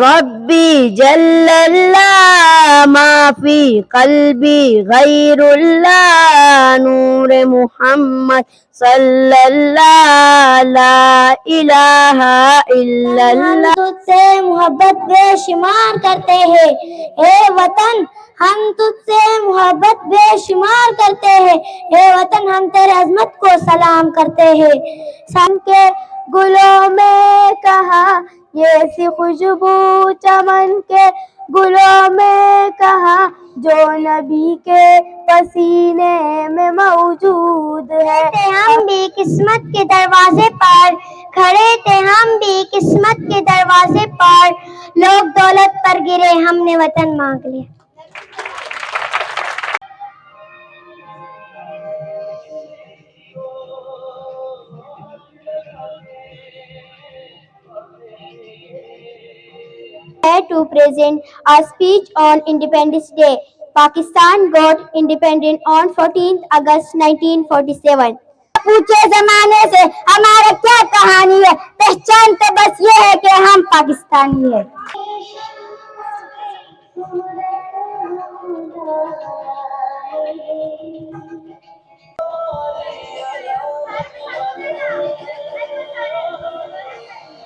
रब्बी जल्लल्लाह माफी कल्बी गैरुल्लाह नूर मुहम्मद सल्लल्लाहु ला इलाहा इल्लल्लाह। तुझसे मोहब्बत बेशुमार करते हैं हे वतन, हम तुझसे मोहब्बत बेशुमार करते हैं हे वतन, हम तेरे अजमत को सलाम करते हैं। सन के गुलों में कहा ये सी खुशबू चमन के गुलों में कहा जो नबी के पसीने में मौजूद है। हम भी किस्मत के दरवाजे पर खड़े थे, हम भी किस्मत के दरवाजे पर, लोग दौलत पर गिरे हमने वतन मांग लिया। To present a speech on Independence Day. Pakistan got independent on 14th August 1947. पूछे जमाने से हमारा क्या कहानी है, पहचान तो बस ये है कि हम पाकिस्तानी है।